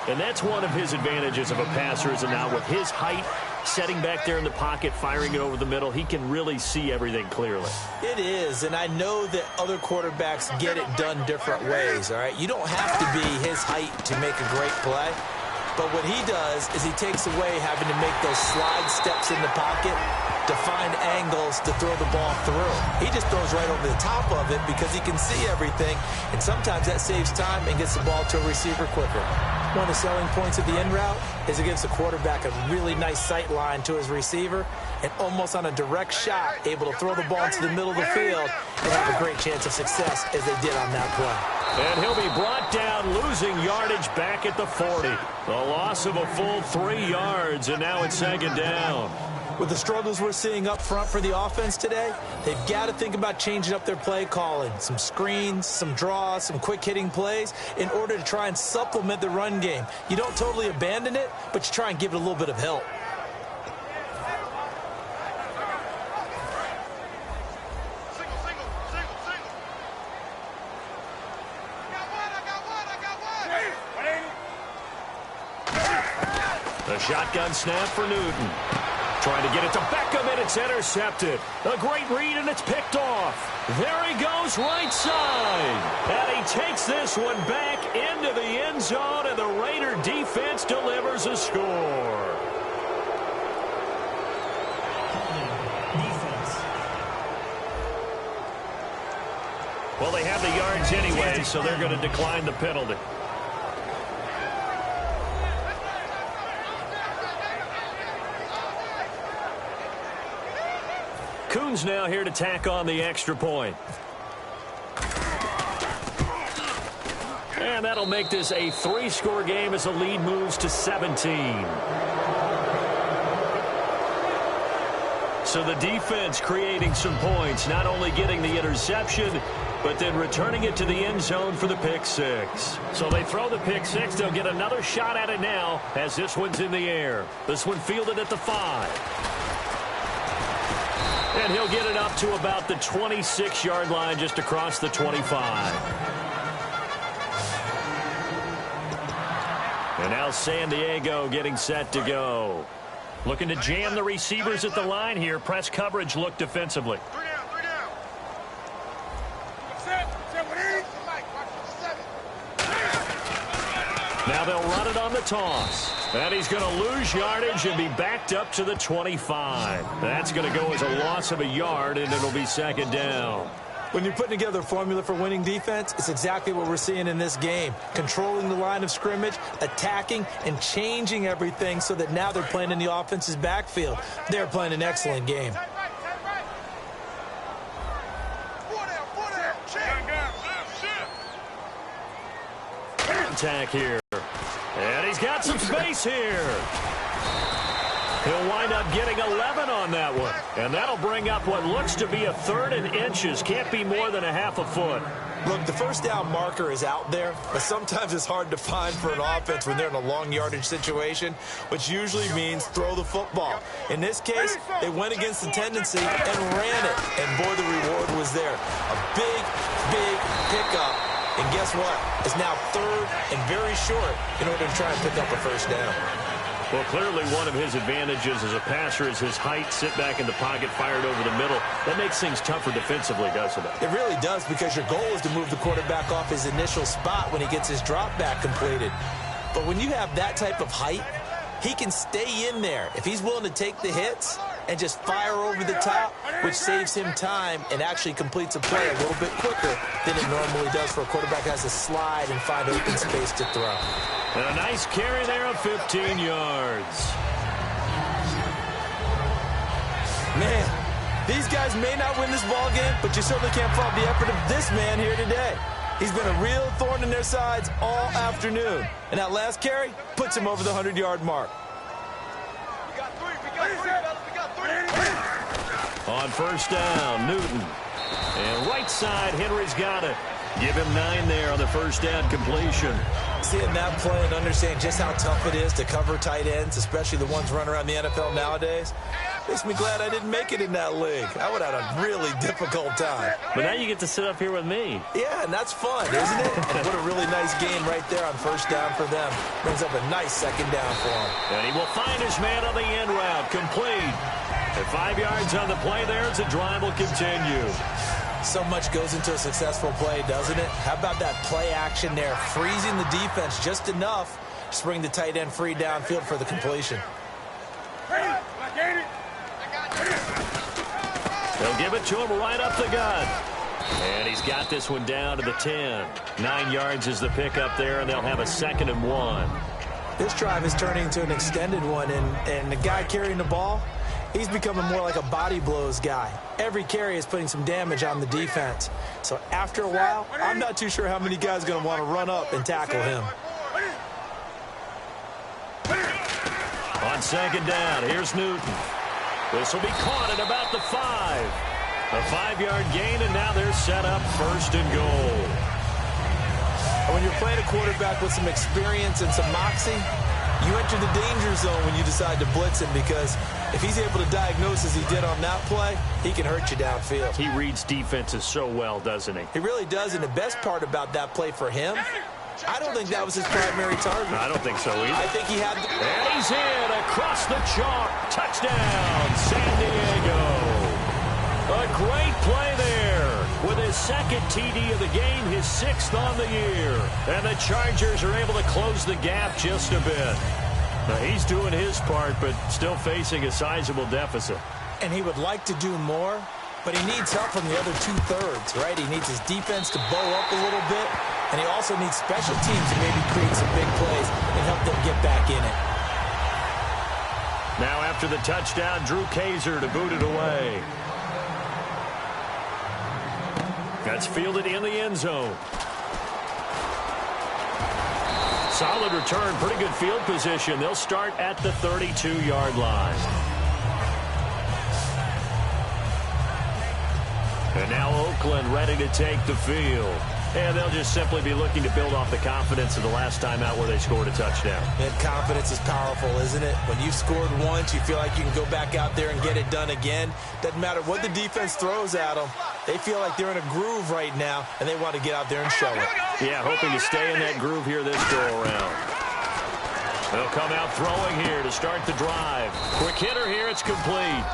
And that's one of his advantages of a passer, is now with his height, setting back there in the pocket, firing it over the middle, he can really see everything clearly. It is, and I know that other quarterbacks get it done different ways, all right? You don't have to be his height to make a great play, but what he does is he takes away having to make those slide steps in the pocket to find angles to throw the ball through. He just throws right over the top of it because he can see everything, and sometimes that saves time and gets the ball to a receiver quicker. One of the selling points of the in route is it gives the quarterback a really nice sight line to his receiver, and almost on a direct shot, able to throw the ball into the middle of the field and have a great chance of success as they did on that play. And he'll be brought down, losing yardage back at the 40. The loss of a full 3 yards, and now it's second down. With the struggles we're seeing up front for the offense today, they've got to think about changing up their play calling. Some screens, some draws, some quick-hitting plays in order to try and supplement the run game. You don't totally abandon it, but you try and give it a little bit of help. The shotgun snap for Newton. Trying to get it to Beckham, and it's intercepted. A great read, and it's picked off. There he goes, right side. And he takes this one back into the end zone, and the Raider defense delivers a score. Defense. Well, they have the yards anyway, so they're going to decline the penalty. Coons now here to tack on the extra point. And that'll make this a 3-score game as the lead moves to 17. So the defense creating some points, not only getting the interception, but then returning it to the end zone for the pick 6. So they throw the pick 6. They'll get another shot at it now as this one's in the air. This one fielded at the 5. And he'll get it up to about the 26-yard line, just across the 25. And now San Diego getting set to go. Looking to jam the receivers at the line here. Press coverage look defensively. Three down. Set with it. Now they'll run it on the toss. And he's going to lose yardage and be backed up to the 25. That's going to go as a loss of a yard, and it'll be second down. When you're putting together a formula for winning defense, it's exactly what we're seeing in this game. Controlling the line of scrimmage, attacking, and changing everything so that now they're playing in the offense's backfield. They're playing an excellent game. Attack here. And he's got some space here. He'll wind up getting 11 on that one. And that'll bring up what looks to be a third and inches. Can't be more than a half a foot. Look, the first down marker is out there, but sometimes it's hard to find for an offense when they're in a long yardage situation, which usually means throw the football. In this case, they went against the tendency and ran it. And boy, the reward was there. A big, big pickup. And guess what? It's now third and very short in order to try and pick up a first down. Well, clearly one of his advantages as a passer is his height. Sit back in the pocket, fired over the middle. That makes things tougher defensively, doesn't it? It really does, because your goal is to move the quarterback off his initial spot when he gets his drop back completed. But when you have that type of height, he can stay in there if he's willing to take the hits and just fire over the top, which saves him time and actually completes a play a little bit quicker than it normally does for a quarterback who has to slide and find open space to throw. And a nice carry there of 15 yards. Man, these guys may not win this ball game, but you certainly can't fault the effort of this man here today. He's been a real thorn in their sides all afternoon. And that last carry puts him over the 100-yard mark. We got three. On first down, Newton. And right side, Henry's got it. Give him 9 there on the first down completion. Seeing that play and understanding just how tough it is to cover tight ends, especially the ones running around the NFL nowadays, makes me glad I didn't make it in that league. I would have had a really difficult time. But now you get to sit up here with me. Yeah, and that's fun, isn't it? And what a really nice game right there on first down for them. Brings up a nice second down for him. And he will find his man on the end route. Complete. And 5 yards on the play there as the drive will continue. So much goes into a successful play, doesn't it? How about that play action there? Freezing the defense just enough to bring the tight end free downfield for the completion. They'll give it to him right up the gut. And he's got this one down to the 10. 9 yards is the pickup there, and they'll have a 2nd and 1. This drive is turning into an extended one, and the guy carrying the ball, he's becoming more like a body blows guy. Every carry is putting some damage on the defense. So after a while, I'm not too sure how many guys are going to want to run up and tackle him. On second down, here's Newton. This will be caught at about the 5. A 5-yard gain, and now they're set up 1st and goal. When you're playing a quarterback with some experience and some moxie, you enter the danger zone when you decide to blitz him, because if he's able to diagnose as he did on that play, he can hurt you downfield. He reads defenses so well, doesn't he? He really does, and the best part about that play for him, I don't think that was his primary target. I don't think so either. I think he had... And he's in across the chalk. Touchdown, San Diego. A great play there with his 2nd TD of the game, his 6th on the year. And the Chargers are able to close the gap just a bit. Now, he's doing his part, but still facing a sizable deficit. And he would like to do more, but he needs help from the other 2/3, right? He needs his defense to bow up a little bit, and he also needs special teams to maybe create some big plays and help them get back in it. Now after the touchdown, Drew Kaiser to boot it away. That's fielded in the end zone. Solid return, pretty good field position. They'll start at the 32-yard line. And now Oakland ready to take the field. And they'll just simply be looking to build off the confidence of the last time out where they scored a touchdown. And confidence is powerful, isn't it? When you've scored once, you feel like you can go back out there and get it done again. Doesn't matter what the defense throws at them. They feel like they're in a groove right now, and they want to get out there and show it. Yeah, hoping to stay in that groove here this go-around. They'll come out throwing here to start the drive. Quick hitter here. It's complete.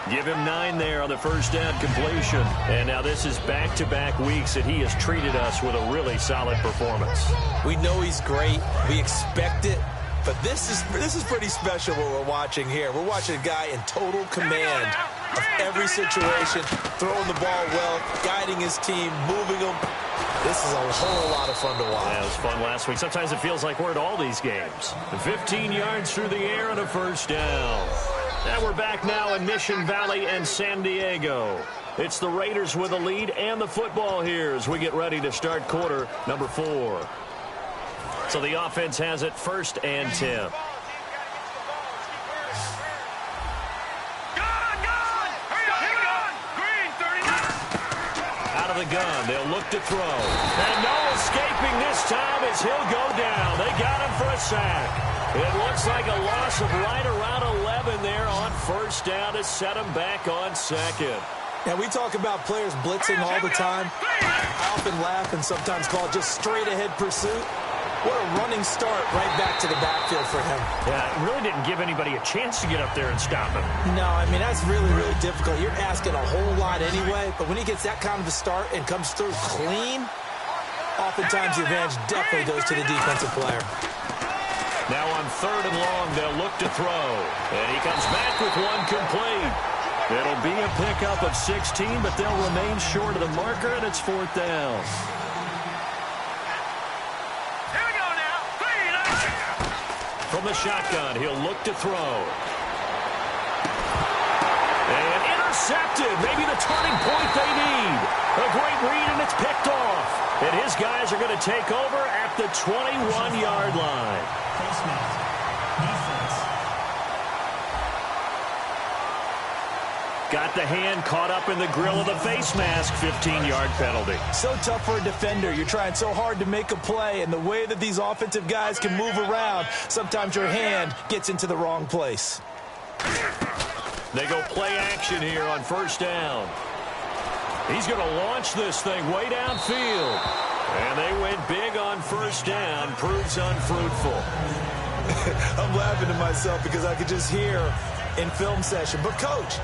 Give him 9 there on the first down completion. And now this is back-to-back weeks that he has treated us with a really solid performance. We know he's great. We expect it. But this is pretty special what we're watching here. We're watching a guy in total command of every situation, throwing the ball well, guiding his team, moving them. This is a whole lot of fun to watch. Yeah, it was fun last week. Sometimes it feels like we're at all these games. 15 yards through the air and a first down. And we're back now in Mission Valley and San Diego. It's the Raiders with the lead and the football here as we get ready to start quarter number 4. So the offense has it 1st and 10. Out of the gun, they'll look to throw. And no escaping this time as he'll go down. They got him for a sack. It looks like a loss of right around 11 there on first down to set him back on second. And we talk about players blitzing all the time. I often laugh and sometimes call it just straight-ahead pursuit. What a running start right back to the backfield for him. Yeah, it really didn't give anybody a chance to get up there and stop him. No, I mean, that's really, really difficult. You're asking a whole lot anyway, but when he gets that kind of a start and comes through clean, oftentimes the advantage definitely goes to the defensive player. Now on 3rd and long, they'll look to throw. And he comes back with one complete. It'll be a pickup of 16, but they'll remain short of the marker, and it's 4th down. From the shotgun, he'll look to throw. And intercepted. Maybe the turning point they need. A great read, and it's picked off. And his guys are going to take over at the 21-yard line. Face mask. Defense. Got the hand caught up in the grill of the face mask. 15-yard penalty. So tough for a defender. You're trying so hard to make a play, and the way that these offensive guys can move around, sometimes your hand gets into the wrong place. They go play action here on first down. He's going to launch this thing way downfield. And they went big on first down. Proves unfruitful. I'm laughing to myself because I could just hear in film session, but Coach,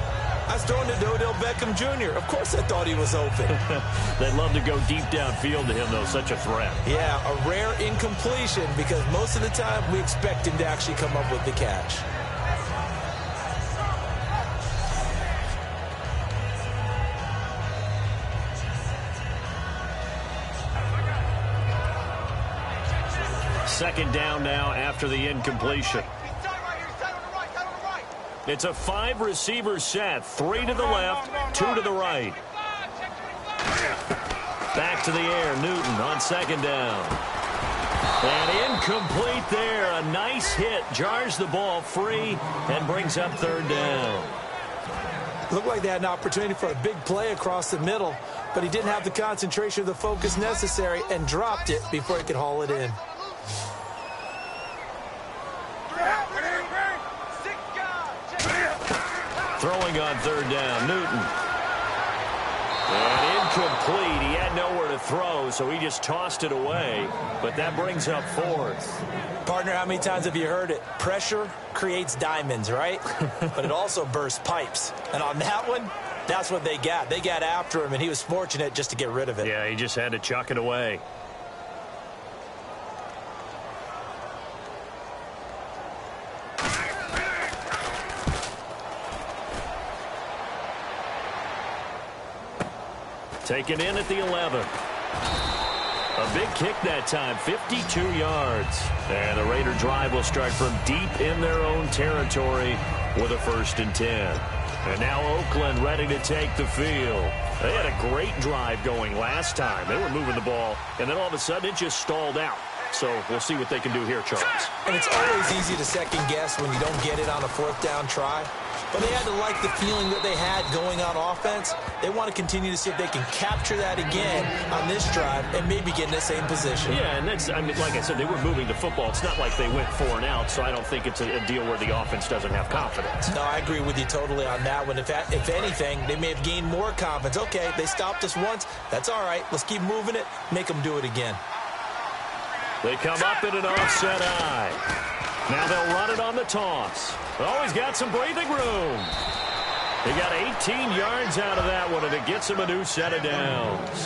I was throwing to Odell Beckham Jr. Of course I thought he was open. They'd love to go deep downfield to him, though. Such a threat. Yeah, a rare incompletion because most of the time we expect him to actually come up with the catch. Second down now after the incompletion. It's a 5-receiver set. 3 to the left, 2 to the right. Back to the air, Newton on second down. And incomplete there. A nice hit. Jars the ball free and brings up 3rd down. Looked like they had an opportunity for a big play across the middle, but he didn't have the concentration or the focus necessary and dropped it before he could haul it in. Throwing on 3rd down, Newton. And incomplete. He had nowhere to throw, so he just tossed it away. But that brings up 4th. Partner, how many times have you heard it? Pressure creates diamonds, right? But it also bursts pipes. And on that one, that's what they got. They got after him, and he was fortunate just to get rid of it. Yeah, he just had to chuck it away. Taken in at the 11. A big kick that time, 52 yards. And the Raider drive will start from deep in their own territory with a 1st and 10. And now Oakland ready to take the field. They had a great drive going last time. They were moving the ball, and then all of a sudden it just stalled out. So we'll see what they can do here, Charles. And it's always easy to second guess when you don't get it on a 4th down try. But they had to like the feeling that they had going on offense. They want to continue to see if they can capture that again on this drive and maybe get in the same position. Yeah, and that's, I mean, like I said, they were moving the football. It's not like they went 4 and out, so I don't think it's a deal where the offense doesn't have confidence. No, I agree with you totally on that one. If anything, they may have gained more confidence. Okay, they stopped us once. That's all right. Let's keep moving it. Make them do it again. They come up in an offset eye. Now they'll run it on the toss. Oh, he's got some breathing room. He got 18 yards out of that one, and it gets him a new set of downs.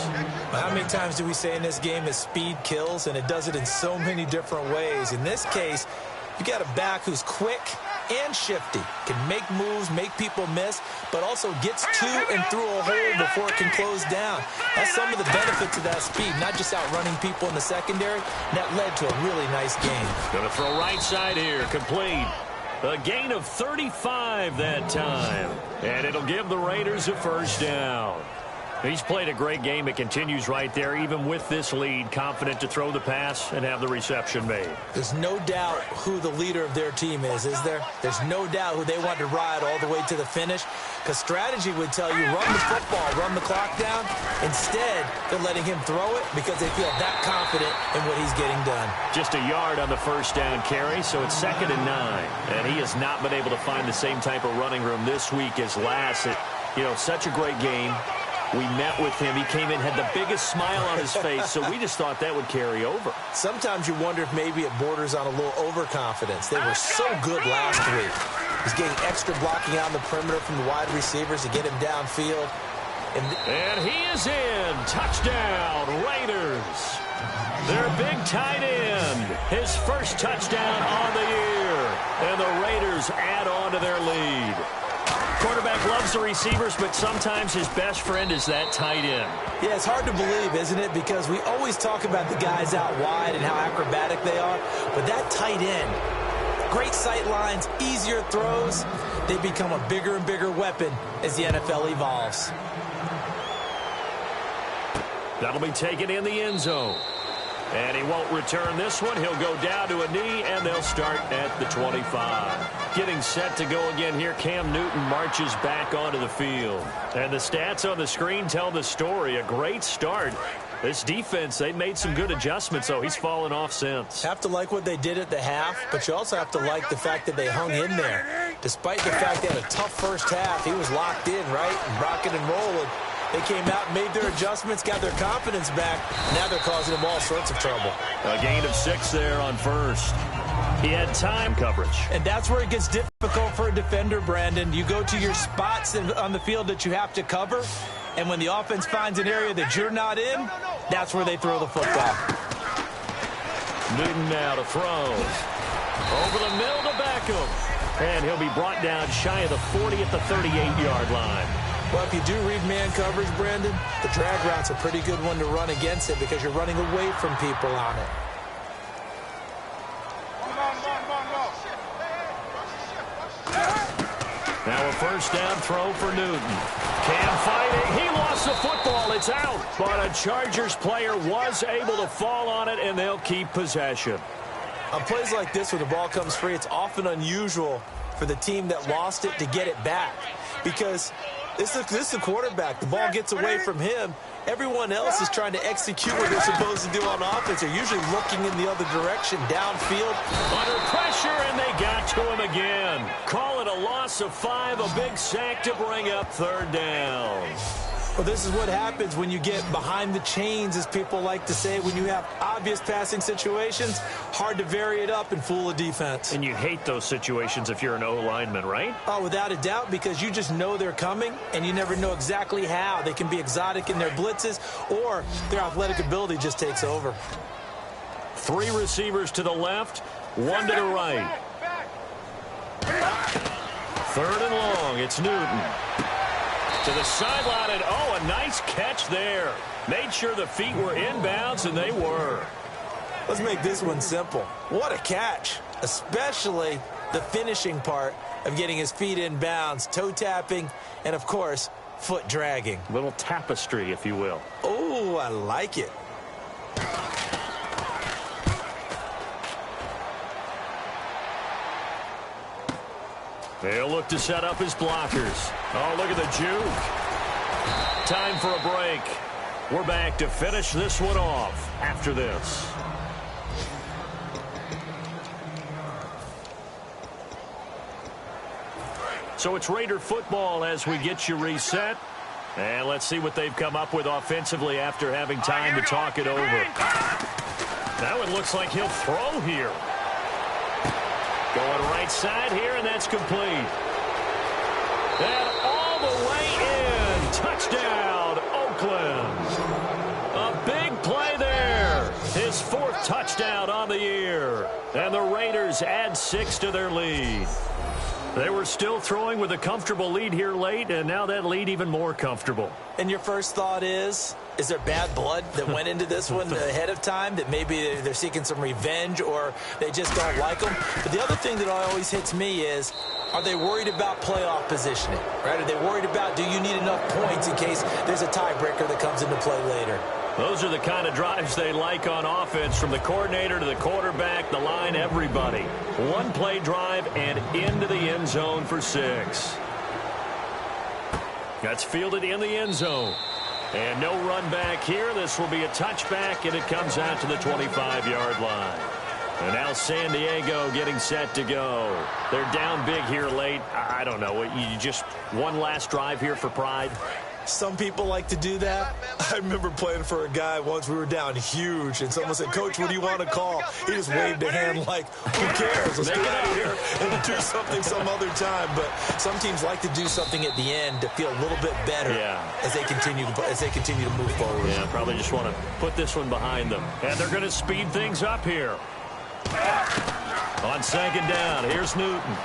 Well, how many times do we say in this game that speed kills, and it does it in so many different ways? In this case, you got a back who's quick and shifty, can make moves, make people miss, but also gets to and through a hole before it can close down. That's some of the benefits of that speed, not just outrunning people in the secondary. That led to a really nice game. Going to throw right side here, complete. A gain of 35 that time, and it'll give the Raiders a first down. He's played a great game. It continues right there, even with this lead, confident to throw the pass and have the reception made. There's no doubt who the leader of their team is there? There's no doubt who they want to ride all the way to the finish, because strategy would tell you run the football, run the clock down. Instead, they're letting him throw it because they feel that confident in what he's getting done. Just a yard on the first down carry, so it's 2nd and 9. And he has not been able to find the same type of running room this week as last. Such a great game. We met with him. He came in, had the biggest smile on his face, so we just thought that would carry over. Sometimes you wonder if maybe it borders on a little overconfidence. They were so good last week. He's getting extra blocking out on the perimeter from the wide receivers to get him downfield. And he is in. Touchdown, Raiders. Their big tight end. His first touchdown on the year. And the Raiders add on to their lead. Quarterback loves the receivers, but sometimes his best friend is that tight end. Yeah, it's hard to believe, isn't it? Because we always talk about the guys out wide and how acrobatic they are. But that tight end, great sight lines, easier throws, they become a bigger and bigger weapon as the NFL evolves. That'll be taken in the end zone. And he won't return this one. He'll go down to a knee, and they'll start at the 25. Getting set to go again here. Cam Newton marches back onto the field. And the stats on the screen tell the story. A great start. This defense, they made some good adjustments, so he's fallen off since. Have to like what they did at the half, but you also have to like the fact that they hung in there. Despite the fact they had a tough first half, he was locked in, right? And rocking and rolling. They came out, made their adjustments, got their confidence back. Now they're causing them all sorts of trouble. A gain of 6 there on first. He had time coverage. And that's where it gets difficult for a defender, Brandon. You go to your spots on the field that you have to cover, and when the offense finds an area that you're not in, that's where they throw the football. Newton now to throw. Over the middle to Beckham. And he'll be brought down shy of the 40 at the 38-yard line. Well, if you do read man coverage, Brandon, the drag route's a pretty good one to run against it because you're running away from people on it. Now a first down throw for Newton. Cam fighting. He lost the football. It's out. But a Chargers player was able to fall on it, and they'll keep possession. On plays like this where the ball comes free, it's often unusual for the team that lost it to get it back because this is a quarterback. The ball gets away from him. Everyone else is trying to execute what they're supposed to do on offense. They're usually looking in the other direction, downfield. Under pressure, and they got to him again. Call it a loss of 5, a big sack to bring up 3rd down. Well, this is what happens when you get behind the chains, as people like to say. When you have obvious passing situations, hard to vary it up and fool a defense. And you hate those situations if you're an O-lineman, right? Oh, without a doubt, because you just know they're coming, and you never know exactly how. They can be exotic in their blitzes, or their athletic ability just takes over. 3 receivers to the left, 1 to the right. 3rd and long, it's Newton. To the sideline, and oh, a nice catch there. Made sure the feet were inbounds, and they were. Let's make this one simple. What a catch, especially the finishing part of getting his feet inbounds, toe tapping, and, of course, foot dragging. Little tapestry, if you will. Oh, I like it. They'll look to set up his blockers. Oh, look at the juke. Time for a break. We're back to finish this one off after this. So it's Raider football as we get you reset. And let's see what they've come up with offensively after having time to talk it over. That one looks like he'll throw here. right side here, and that's complete. And all the way in. Touchdown, Oakland. A big play there. His 4th touchdown on the year. And the Raiders add 6 to their lead. They were still throwing with a comfortable lead here late, and now that lead even more comfortable. And your first thought is there bad blood that went into this one ahead of time, that maybe they're seeking some revenge or they just don't like them? But the other thing that always hits me is, are they worried about playoff positioning? Right? Are they worried about, do you need enough points in case there's a tiebreaker that comes into play later? Those are the kind of drives they like on offense, from the coordinator to the quarterback, the line, everybody. One play drive and into the end zone for 6. That's fielded in the end zone. And no run back here. This will be a touchback, and it comes out to the 25-yard line. And now San Diego getting set to go. They're down big here late. I don't know. You just one last drive here for pride? Some people like to do that. I remember playing for a guy once. We were down huge, and someone said, "Coach, what do you want to call?" He just waved a hand like, "Who cares? Let's get out of here and do something some other time." But some teams like to do something at the end to feel a little bit better as they continue to move forward. Yeah, probably just want to put this one behind them. And they're going to speed things up here. On 2nd down, here's Newton.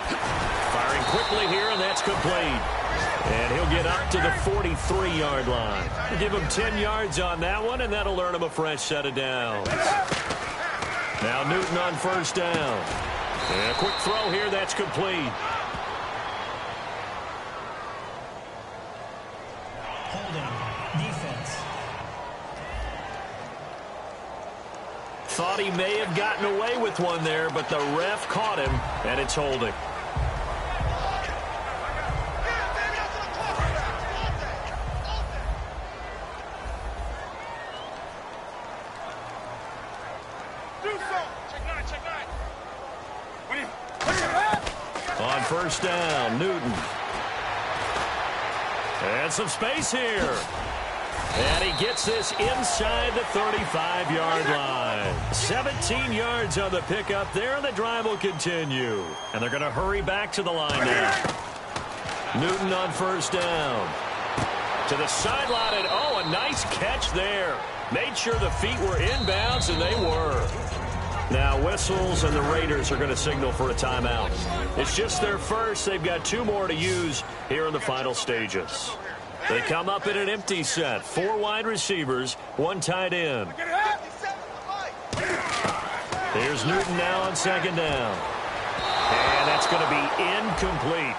Firing quickly here, and that's complete. And he'll get up to the 43-yard line. Give him 10 yards on that one, and that'll earn him a fresh set of downs. Now Newton on 1st down. And a quick throw here, that's complete. Holding. Defense. Thought he may have gotten away with one there, but the ref caught him, and it's holding. On 1st down, Newton. And some space here. And he gets this inside the 35-yard line. 17 yards on the pickup there, and the drive will continue. And they're going to hurry back to the line now. Newton on 1st down. To the sideline, and oh, a nice catch there. Made sure the feet were inbounds, and they were. Now whistles, and the Raiders are going to signal for a timeout. It's just their first. They've got 2 more to use here in the final stages. They come up in an empty set. 4 wide receivers, 1 tight end. Here's Newton now on 2nd down. And that's going to be incomplete.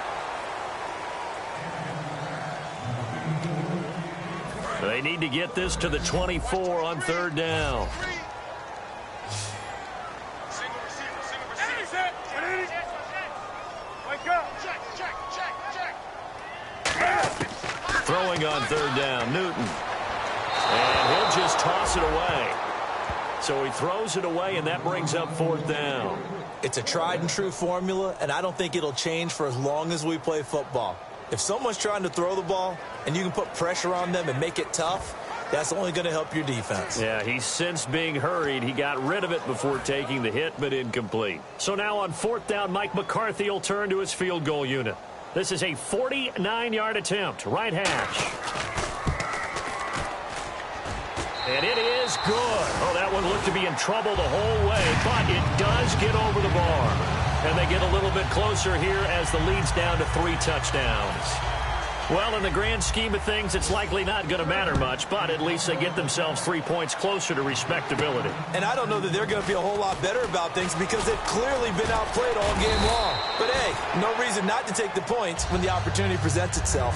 They need to get this to the 24 on 3rd down. Throwing on 3rd down, Newton. And he'll just toss it away. So he throws it away, and that brings up 4th down. It's a tried-and-true formula, and I don't think it'll change for as long as we play football. If someone's trying to throw the ball and you can put pressure on them and make it tough, that's only going to help your defense. Yeah, he's sensed being hurried. He got rid of it before taking the hit, but incomplete. So now on 4th down, Mike McCarthy will turn to his field goal unit. This is a 49-yard attempt, right hash. And it is good. Oh, that one looked to be in trouble the whole way, but it does get over the bar. And they get a little bit closer here as the lead's down to 3 touchdowns. Well, in the grand scheme of things, it's likely not going to matter much, but at least they get themselves 3 points closer to respectability. And I don't know that they're going to feel a whole lot better about things because they've clearly been outplayed all game long. But, hey, no reason not to take the points when the opportunity presents itself.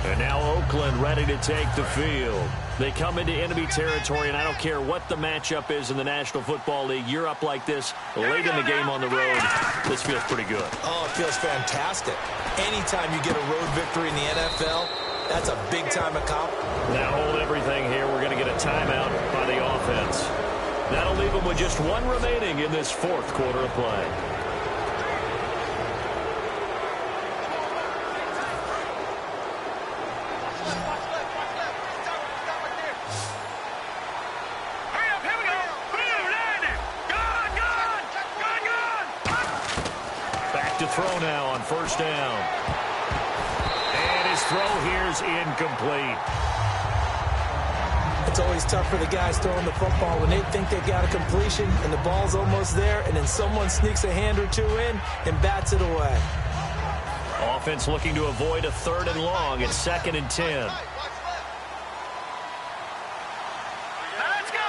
And now Oakland ready to take the field. They come into enemy territory, and I don't care what the matchup is in the National Football League. You're up like this late in the game on the road. This feels pretty good. Oh, it feels fantastic. Anytime you get a road victory in the NFL, that's a big-time accomplishment. Now hold everything here. We're going to get a timeout by the offense. That'll leave them with just 1 remaining in this 4th quarter of play. to throw now on first down. And his throw here is incomplete. It's always tough for the guys throwing the football when they think they've got a completion and the ball's almost there, and then someone sneaks a hand or two in and bats it away. Offense looking to avoid a 3rd and long. It's 2nd and 10. Let's go.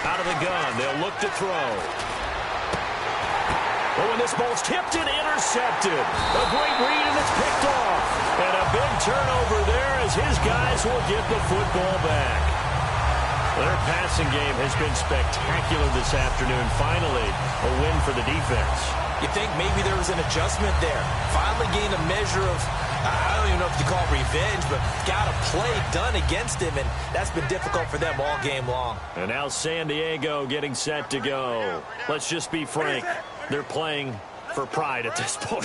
Out of the gun, they'll look to throw. Oh, and this ball's tipped and intercepted. A great read, and it's picked off. And a big turnover there as his guys will get the football back. Their passing game has been spectacular this afternoon. Finally, a win for the defense. You think maybe there was an adjustment there. Finally gained a measure of, I don't even know if you call it revenge, but got a play done against him, and that's been difficult for them all game long. And now San Diego getting set to go. Let's just be frank. They're playing for pride at this point.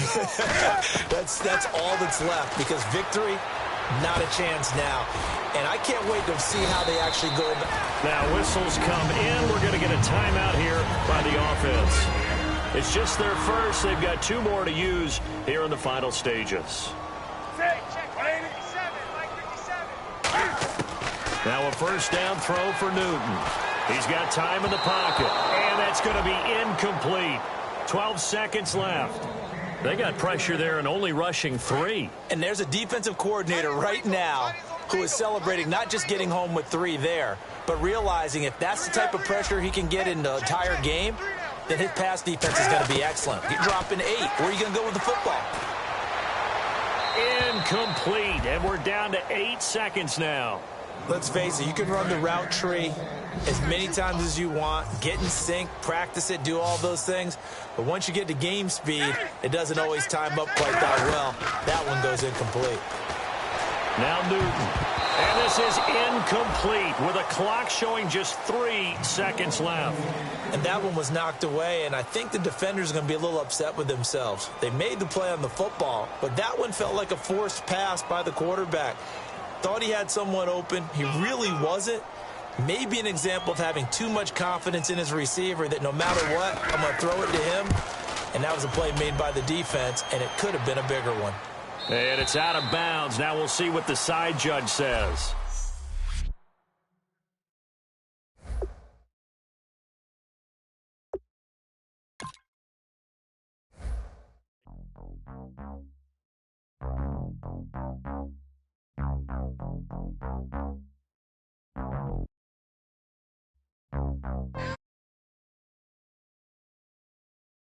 That's all that's left, because victory, not a chance now. And I can't wait to see how they actually go. Now whistles come in. We're going to get a timeout here by the offense. It's just their first. They've got 2 more to use here in the final stages. Now a first down throw for Newton. He's got time in the pocket, and that's going to be incomplete. 12 seconds left. They got pressure there and only rushing 3. And there's a defensive coordinator right now who is celebrating not just getting home with 3 there, but realizing if that's the type of pressure he can get in the entire game, then his pass defense is going to be excellent. You're dropping 8. Where are you going to go with the football? Incomplete, and we're down to 8 seconds now. Let's face it, you can run the route tree as many times as you want, get in sync, practice it, do all those things. But once you get to game speed, it doesn't always time up quite that well. That one goes incomplete. Now Newton. And this is incomplete with a clock showing just 3 seconds left. And that one was knocked away, and I think the defenders are going to be a little upset with themselves. They made the play on the football, but that one felt like a forced pass by the quarterback. Thought he had someone open. He really wasn't. Maybe an example of having too much confidence in his receiver that no matter what, I'm going to throw it to him. And that was a play made by the defense, and it could have been a bigger one. And it's out of bounds. Now we'll see what the side judge says.